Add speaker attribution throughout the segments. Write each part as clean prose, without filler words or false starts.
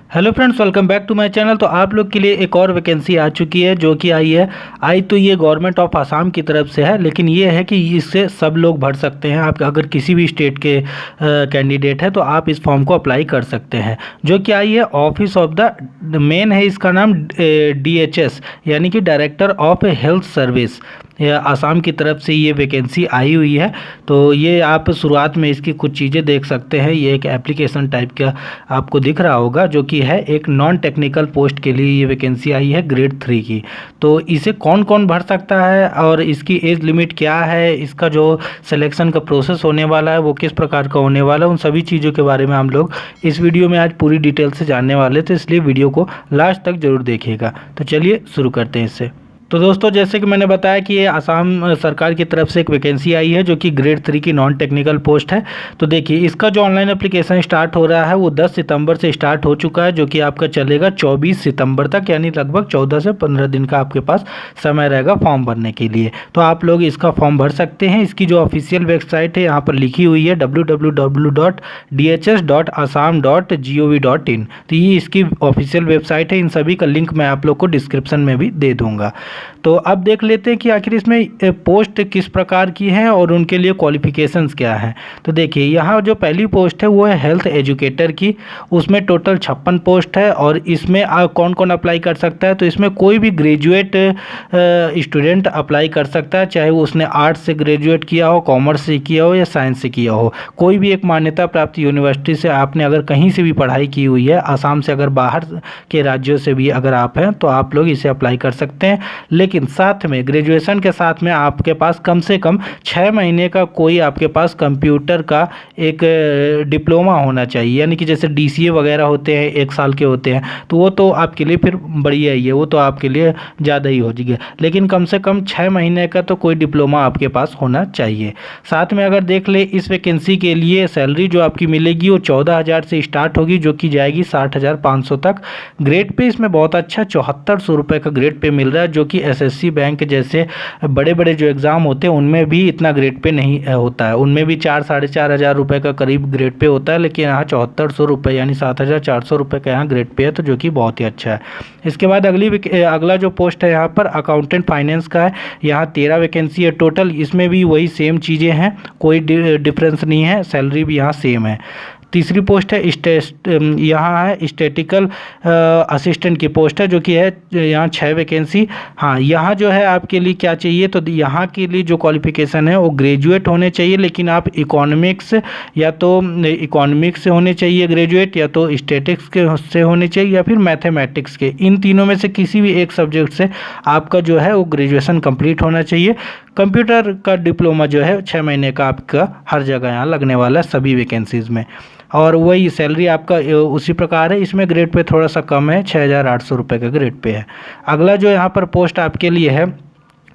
Speaker 1: Hello friends, welcome back to my channel. तो आप लोग के लिए एक और वैकेंसी आ चुकी है जो कि आई तो ये गवर्नमेंट ऑफ आसाम की तरफ से है, लेकिन ये है कि इससे सब लोग भर सकते हैं। आप अगर किसी भी स्टेट के कैंडिडेट है तो आप इस फॉर्म को अप्लाई कर सकते हैं। जो कि आई है ऑफिस ऑफ द मेन है, इसका नाम DHS यानी कि director of health service, Assam की तरफ से ये वैकेंसी आई हुई है। तो ये आप शुरुआत में इसकी कुछ चीज़ें देख सकते हैं। ये एक एप्लीकेशन टाइप का आपको दिख रहा होगा जो कि है एक नॉन टेक्निकल पोस्ट के लिए ये वैकेंसी आई है ग्रेड 3 की। तो इसे कौन कौन भर सकता है और इसकी एज लिमिट क्या है, इसका जो सिलेक्शन का प्रोसेस होने वाला है वो किस प्रकार का होने वाला है, उन सभी चीज़ों के बारे में हम लोग इस वीडियो में आज पूरी डिटेल से जानने वाले थे, इसलिए वीडियो को लास्ट तक जरूर देखिएगा। तो चलिए शुरू करते हैं इससे। तो दोस्तों, जैसे कि मैंने बताया कि ये आसाम सरकार की तरफ से एक वैकेंसी आई है जो कि ग्रेड 3 की नॉन टेक्निकल पोस्ट है। तो देखिए, इसका जो ऑनलाइन एप्लीकेशन स्टार्ट हो रहा है वो 10 सितंबर से स्टार्ट हो चुका है, जो कि आपका चलेगा 24 सितंबर तक, यानी लगभग 14 से 15 दिन का आपके पास समय रहेगा फॉर्म भरने के लिए। तो आप लोग इसका फॉर्म भर सकते हैं। इसकी जो ऑफिशियल वेबसाइट है यहाँ पर लिखी हुई है www.dhs.assam.gov.in। तो ये इसकी ऑफिशियल वेबसाइट है। इन सभी का लिंक मैं आप लोग को डिस्क्रिप्शन में भी दे दूँगा। तो अब देख लेते हैं कि आखिर इसमें पोस्ट किस प्रकार की है और उनके लिए क्वालिफिकेशंस क्या हैं। तो देखिए, यहाँ जो पहली पोस्ट है वो है हेल्थ एजुकेटर की। उसमें टोटल 56 पोस्ट है और इसमें कौन कौन अप्लाई कर सकता है। तो इसमें कोई भी ग्रेजुएट स्टूडेंट अप्लाई कर सकता है, चाहे वो उसने आर्ट्स से ग्रेजुएट किया हो, कॉमर्स से किया हो या साइंस से किया हो। कोई भी एक मान्यता प्राप्त यूनिवर्सिटी से आपने अगर कहीं से भी पढ़ाई की हुई है, आसाम से अगर बाहर के राज्यों से भी अगर आप हैं तो आप लोग इसे अप्लाई कर सकते हैं। लेकिन साथ में ग्रेजुएशन के साथ में आपके पास कम से कम 6 महीने का कोई आपके पास कंप्यूटर का एक डिप्लोमा होना चाहिए, यानी कि जैसे DCA वगैरह होते हैं 1 साल के होते हैं, तो वो तो आपके लिए फिर बढ़िया ही है, वो तो आपके लिए ज़्यादा ही हो जाएगा। लेकिन कम से कम 6 महीने का तो कोई डिप्लोमा आपके पास होना चाहिए। साथ में अगर देख ले, इस वैकेंसी के लिए सैलरी जो आपकी मिलेगी वो 14,000 से स्टार्ट होगी, जो कि जाएगी 60,500 तक। ग्रेड पे इसमें बहुत अच्छा 7400 रुपये का ग्रेड पे मिल रहा है, जो कि SSC बैंक जैसे बड़े बड़े जो एग्ज़ाम होते हैं उनमें भी इतना ग्रेड पे नहीं होता है। उनमें भी 4-4.5 रुपये का करीब ग्रेड पे होता है, लेकिन यहाँ 7400 रुपये यानी 7,400 रुपये का यहाँ ग्रेड पे है, तो जो कि बहुत ही अच्छा है। इसके बाद अगला जो पोस्ट है यहाँ पर अकाउंटेंट फाइनेंस का है। यहाँ 13 वैकेंसी है टोटल। इसमें भी वही सेम चीज़ें हैं, कोई डिफरेंस नहीं है, सैलरी भी यहाँ सेम है। तीसरी पोस्ट है यहाँ है स्टैटिकल असिस्टेंट की पोस्ट है, जो कि है यहाँ 6 वैकेंसी। हाँ, यहाँ जो है आपके लिए क्या चाहिए, तो यहाँ के लिए जो क्वालिफिकेशन है वो ग्रेजुएट होने चाहिए, लेकिन आप इकोनॉमिक्स से होने चाहिए ग्रेजुएट, या तो स्टैटिक्स के से होने चाहिए, या फिर मैथमेटिक्स के। इन तीनों में से किसी भी एक सब्जेक्ट से आपका जो है वो ग्रेजुएशन कंप्लीट होना चाहिए। कंप्यूटर का डिप्लोमा जो है 6 महीने का आपका हर जगह यहाँ लगने वाला है सभी वैकेंसीज़ में। और वही सैलरी आपका उसी प्रकार है। इसमें ग्रेड पे थोड़ा सा कम है, 6,800 रुपये का ग्रेड पे है। अगला जो यहाँ पर पोस्ट आपके लिए है,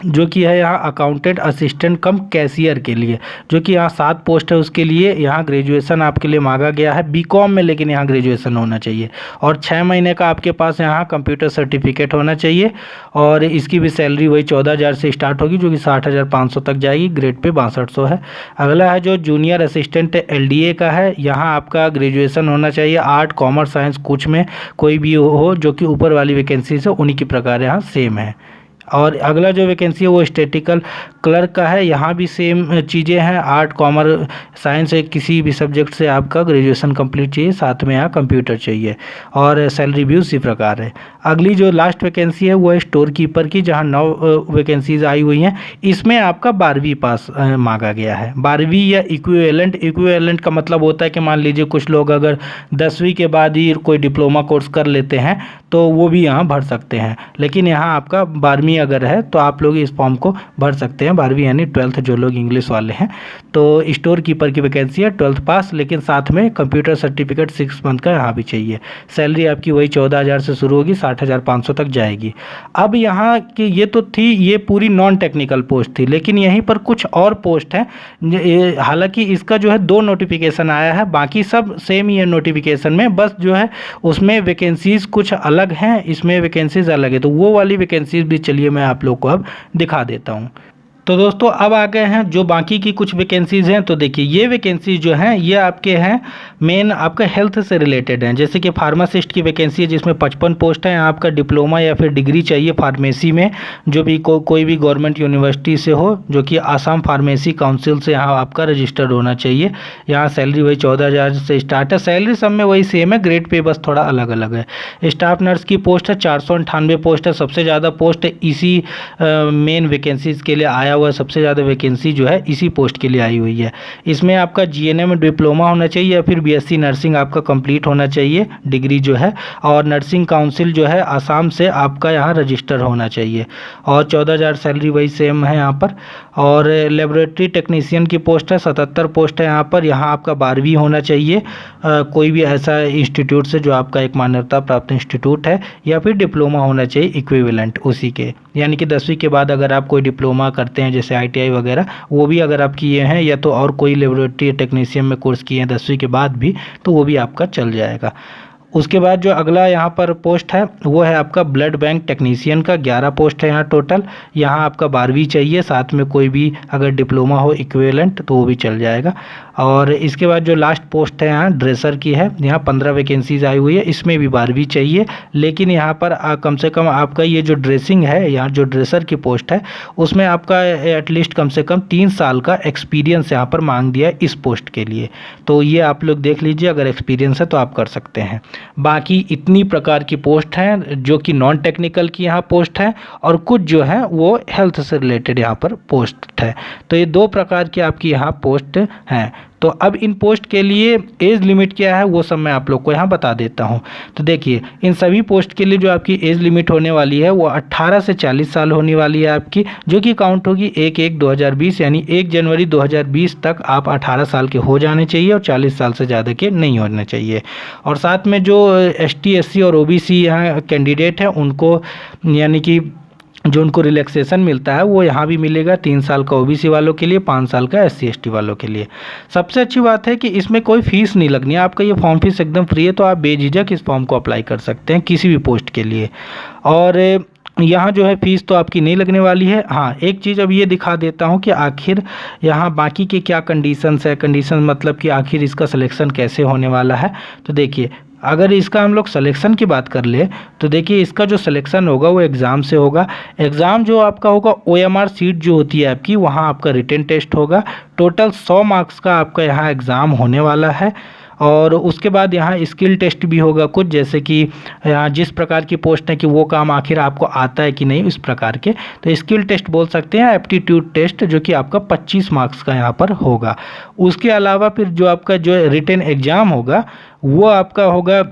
Speaker 1: जो कि है यहाँ अकाउंटेंट असिस्टेंट कम कैशियर के लिए, जो कि यहाँ 7 पोस्ट है। उसके लिए यहाँ ग्रेजुएशन आपके लिए मांगा गया है BCom में, लेकिन यहाँ ग्रेजुएशन होना चाहिए और 6 महीने का आपके पास यहाँ कंप्यूटर सर्टिफिकेट होना चाहिए। और इसकी भी सैलरी वही 14,000 से स्टार्ट होगी, जो कि 60,500 तक जाएगी। ग्रेड पे 6200 है। अगला है जो जूनियर असिस्टेंट LDA का है। यहाँ आपका ग्रेजुएशन होना चाहिए, आर्ट कॉमर्स साइंस कुछ में कोई भी हो, जो कि ऊपर वाली वैकेंसी से उन्हीं की प्रकार यहाँ सेम है। और अगला जो वैकेंसी है वो स्टैटिकल क्लर्क का है। यहाँ भी सेम चीज़ें हैं, आर्ट कॉमर्स साइंस है, किसी भी सब्जेक्ट से आपका ग्रेजुएशन कंप्लीट चाहिए, साथ में यहाँ कंप्यूटर चाहिए और सैलरी भी उसी प्रकार है। अगली जो लास्ट वैकेंसी है वो है स्टोर कीपर की, जहाँ 9 वैकेंसीज आई हुई हैं। इसमें आपका 12वीं पास मांगा गया है, 12वीं या इक्विवेलेंट का मतलब होता है कि मान लीजिए कुछ लोग अगर 10वीं के बाद ही कोई डिप्लोमा कोर्स कर लेते हैं तो वो भी यहाँ भर सकते हैं। लेकिन यहाँ आपका 12वीं अगर है तो आप लोग इस फॉर्म को भर सकते हैं। 12वीं यानी 12th, जो लोग इंग्लिश वाले हैं। तो स्टोर कीपर की वैकेंसी है 12th पास, लेकिन साथ में कंप्यूटर सर्टिफिकेट 6 मंथ का यहाँ भी चाहिए। सैलरी आपकी वही 14,000 से शुरू होगी, 60,500 तक जाएगी। अब यहाँ की ये तो थी, ये पूरी नॉन टेक्निकल पोस्ट थी, लेकिन यहीं पर कुछ और पोस्ट है। हालांकि इसका जो है 2 नोटिफिकेशन आया है, बाकी सब सेम ही है नोटिफिकेशन में, बस जो है उसमें वैकेंसीज कुछ अलग हैं, इसमें वैकेंसीज अलग है। तो वो वाली वैकेंसीज भी चलिए मैं आप लोग को अब दिखा देता हूँ। तो दोस्तों अब आ गए हैं जो बाकी की कुछ वैकेंसीज़ हैं। तो देखिए ये वैकेंसीज जो हैं ये आपके हैं मेन आपका हेल्थ से रिलेटेड हैं। जैसे कि फार्मासिस्ट की वैकेंसी है जिसमें 55 पोस्ट है। आपका डिप्लोमा या फिर डिग्री चाहिए फार्मेसी में, जो भी कोई भी गवर्नमेंट यूनिवर्सिटी से हो, जो कि आसाम फार्मेसी काउंसिल से यहाँ आपका रजिस्टर्ड होना चाहिए। यहाँ सैलरी वही 14,000 से स्टार्ट है। सैलरी सब में वही सेम है, ग्रेड पे बस थोड़ा अलग अलग है। स्टाफ नर्स की पोस्ट है 498 पोस्ट है। सबसे ज़्यादा पोस्ट इसी मेन वैकेंसीज के लिए आया हुआ है। सबसे ज़्यादा वैकेंसी जो है इसी पोस्ट के लिए आई हुई है। इसमें आपका जीएनएम डिप्लोमा होना चाहिए या फिर बीएससी नर्सिंग आपका कंप्लीट होना चाहिए डिग्री जो है, और नर्सिंग काउंसिल जो है आसाम से आपका यहाँ रजिस्टर होना चाहिए। और 14,000 सैलरी वही सेम है यहाँ पर। और लेबोरेटरी टेक्नीशियन की पोस्ट है 77 पोस्ट है यहाँ पर। यहाँ आपका 12वीं होना चाहिए कोई भी ऐसा इंस्टीट्यूट से जो आपका एक मान्यता प्राप्त इंस्टीट्यूट है, या फिर डिप्लोमा होना चाहिए इक्विवेलेंट उसी के, यानी कि 10वीं के बाद अगर आप कोई डिप्लोमा करते हैं जैसे आईटीआई वगैरह, वो भी अगर आप किए हैं, या तो और कोई लेबोरेटरी टेक्नीशियन में कोर्स किए हैं 10वीं के बाद भी, तो वो भी आपका चल जाएगा। उसके बाद जो अगला यहाँ पर पोस्ट है वो है आपका ब्लड बैंक टेक्नीशियन का। 11 पोस्ट है यहाँ टोटल। यहाँ आपका 12वीं चाहिए, साथ में कोई भी अगर डिप्लोमा हो इक्विवेलेंट तो वो भी चल जाएगा। और इसके बाद जो लास्ट पोस्ट है यहाँ ड्रेसर की है। यहाँ 15 वैकेंसीज आई हुई है, इसमें भी 12वीं चाहिए। लेकिन यहाँ पर कम से कम आपका ये जो ड्रेसिंग है, यहाँ जो ड्रेसर की पोस्ट है उसमें आपका एटलीस्ट कम से कम 3 साल का एक्सपीरियंस यहाँ पर मांग दिया है इस पोस्ट के लिए। तो ये आप लोग देख लीजिए, अगर एक्सपीरियंस है तो आप कर सकते हैं। बाकी इतनी प्रकार की पोस्ट हैं जो कि नॉन टेक्निकल की यहाँ पोस्ट है, और कुछ जो है वो हेल्थ से रिलेटेड यहाँ पर पोस्ट है। तो ये 2 प्रकार की आपकी यहाँ पोस्ट हैं। तो अब इन पोस्ट के लिए एज लिमिट क्या है वो सब मैं आप लोग को यहाँ बता देता हूँ। तो देखिए इन सभी पोस्ट के लिए जो आपकी एज लिमिट होने वाली है वो 18 से 40 साल होने वाली है आपकी, जो कि काउंट होगी 1/1/2020, यानी 1 जनवरी 2020 तक आप 18 साल के हो जाने चाहिए और 40 साल से ज़्यादा के नहीं होने चाहिए। और साथ में जो ST SC और OBC यहाँ कैंडिडेट हैं उनको, यानी कि जो उनको रिलैक्सेशन मिलता है वो यहाँ भी मिलेगा। 3 साल का OBC वालों के लिए, 5 साल का SC ST वालों के लिए। सबसे अच्छी बात है कि इसमें कोई फीस नहीं लगनी है, आपका ये फॉर्म फीस एकदम फ्री है। तो आप बेझिझक इस फॉर्म को अप्लाई कर सकते हैं किसी भी पोस्ट के लिए। और यहाँ जो है फ़ीस तो आपकी नहीं लगने वाली है। हाँ, एक चीज़ अब ये दिखा देता हूँ कि आखिर यहाँ बाकी के क्या कंडीशंस है। कंडीशन मतलब कि आखिर इसका सिलेक्शन कैसे होने वाला है। तो देखिए अगर इसका हम लोग सिलेक्शन की बात कर ले तो देखिए इसका जो सिलेक्शन होगा वो एग्ज़ाम से होगा। एग्ज़ाम जो आपका होगा OMR सीट जो होती है आपकी, वहाँ आपका रिटन टेस्ट होगा। टोटल 100 मार्क्स का आपका यहाँ एग्ज़ाम होने वाला है। और उसके बाद यहाँ स्किल टेस्ट भी होगा कुछ, जैसे कि यहाँ जिस प्रकार की पोस्ट है कि वो काम आखिर आपको आता है कि नहीं, इस प्रकार के। तो स्किल टेस्ट बोल सकते हैं, एप्टीट्यूड टेस्ट, जो कि आपका 25 मार्क्स का यहाँ पर होगा। उसके अलावा फिर जो आपका जो रिटन एग्ज़ाम होगा वो आपका होगा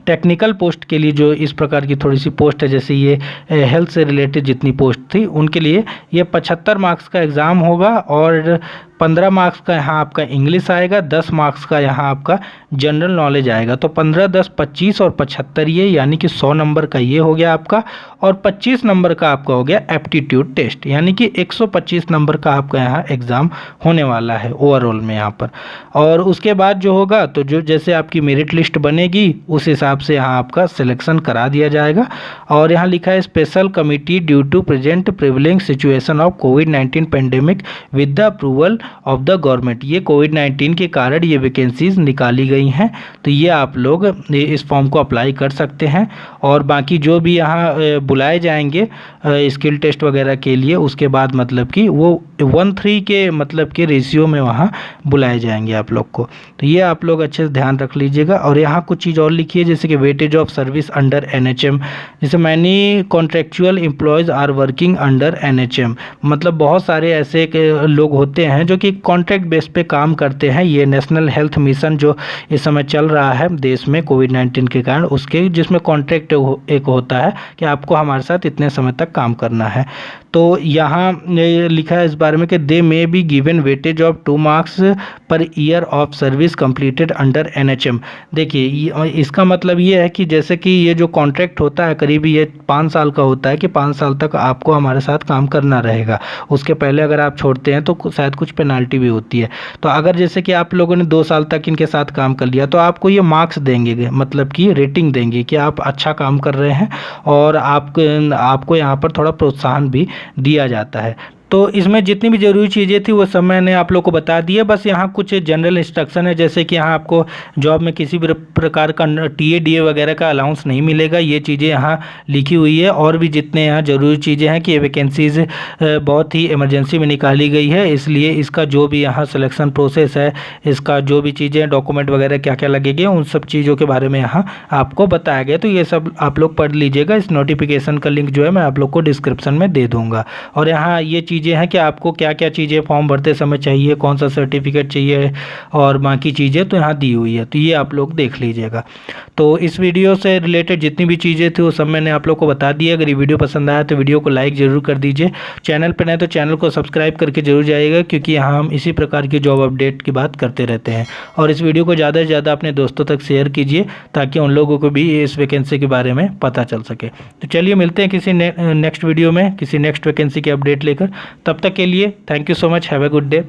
Speaker 1: टेक्निकल पोस्ट के लिए। जो इस प्रकार की थोड़ी सी पोस्ट है, जैसे ये हेल्थ से रिलेटेड जितनी पोस्ट थी उनके लिए ये 75 मार्क्स का एग्ज़ाम होगा। और 15 मार्क्स का यहाँ आपका इंग्लिश आएगा, 10 मार्क्स का यहाँ आपका जनरल नॉलेज आएगा। तो 15, 10, 25 और 75 ये, यानी कि 100 नंबर का ये हो गया आपका। और 25 नंबर का आपका हो गया एप्टीट्यूड टेस्ट, यानी कि 125 नंबर का आपका यहाँ एग्ज़ाम होने वाला है ओवरऑल में यहाँ पर। और उसके बाद जो होगा तो जो जैसे आपकी मेरिट लिस्ट बनेगी उस हिसाब से यहाँ आपका सिलेक्शन करा दिया जाएगा। और यहाँ लिखा है special committee due to present prevailing situation of कोविड-19 pandemic with the approval of the government. ये कोविड-19 के कारण ये वैकेंसीज निकाली गई हैं। तो ये आप लोग इस फॉर्म को अप्लाई कर सकते हैं। और बाकी जो भी यहाँ बुलाए जाएंगे स्किल टेस्ट वगैरह के लिए, उसके बाद मतलब कि वो 1:3 के मतलब के रेशियो में वहाँ बुलाए जाएंगे आप लोग को। तो ये आप लोग अच्छे से ध्यान रख लीजिएगा। और यहाँ कुछ चीज़ और लिखी है, जैसे कि weightage of service under NHM, जैसे many contractual employees are working under NHM। मतलब बहुत सारे ऐसे लोग होते हैं जो कि कॉन्ट्रैक्ट बेस पे काम करते हैं। ये नेशनल हेल्थ मिशन जो इस समय चल रहा है देश में कोविड-19 के कारण, उसके जिसमें कॉन्ट्रैक्ट एक होता है कि आपको हमारे साथ इतने समय तक काम करना है। तो यहाँ लिखा है इस बारे में कि they may be given weightage of 2 marks per year of service completed under NHM। देखिए इसका मतलब ये है कि जैसे कि ये जो कॉन्ट्रैक्ट होता है करीब ये 5 साल का होता है कि 5 साल तक आपको हमारे साथ काम करना रहेगा। उसके पहले अगर आप छोड़ते हैं तो शायद कुछ पेनाल्टी भी होती है। तो अगर जैसे कि आप लोगों ने 2 साल तक इनके साथ काम कर लिया तो आपको ये मार्क्स देंगे, मतलब कि रेटिंग देंगे कि आप अच्छा काम कर रहे हैं, और आपको यहाँ पर थोड़ा प्रोत्साहन भी दिया जाता है। तो इसमें जितनी भी ज़रूरी चीज़ें थी वो सब मैंने आप लोग को बता दी है। बस यहाँ कुछ जनरल इंस्ट्रक्शन है, जैसे कि यहाँ आपको जॉब में किसी भी प्रकार का टीए डीए वगैरह का अलाउंस नहीं मिलेगा, ये चीज़ें यहाँ लिखी हुई है। और भी जितने यहाँ ज़रूरी चीज़ें हैं कि ये वैकेंसीज़ बहुत ही इमरजेंसी में निकाली गई है, इसलिए इसका जो भी यहाँ सिलेक्शन प्रोसेस है, इसका जो भी चीज़ें डॉक्यूमेंट वगैरह क्या क्या लगेंगे, उन सब चीज़ों के बारे में यहाँ आपको बताया गया। तो ये सब आप लोग पढ़ लीजिएगा। इस नोटिफिकेशन का लिंक जो है मैं आप लोग को डिस्क्रिप्शन में दे दूँगा। और यहाँ ये चीज़ें हैं कि आपको क्या क्या चीज़ें फॉर्म भरते समय चाहिए, कौन सा सर्टिफिकेट चाहिए और बाकी चीज़ें तो यहाँ दी हुई है, तो ये आप लोग देख लीजिएगा। तो इस वीडियो से रिलेटेड जितनी भी चीज़ें थी वो सब मैंने आप लोग को बता दी है। अगर ये वीडियो पसंद आया तो वीडियो को लाइक ज़रूर कर दीजिए। चैनल पर नए तो चैनल को सब्सक्राइब करके जरूर जाइएगा, क्योंकि यहाँ हम इसी प्रकार की जॉब अपडेट की बात करते रहते हैं। और इस वीडियो को ज़्यादा से ज़्यादा अपने दोस्तों तक शेयर कीजिए, ताकि उन लोगों को भी इस वैकेंसी के बारे में पता चल सके। तो चलिए मिलते हैं किसी नेक्स्ट वीडियो में किसी नेक्स्ट वैकेंसी की अपडेट लेकर। तब तक के लिए thank you so much, have a good day.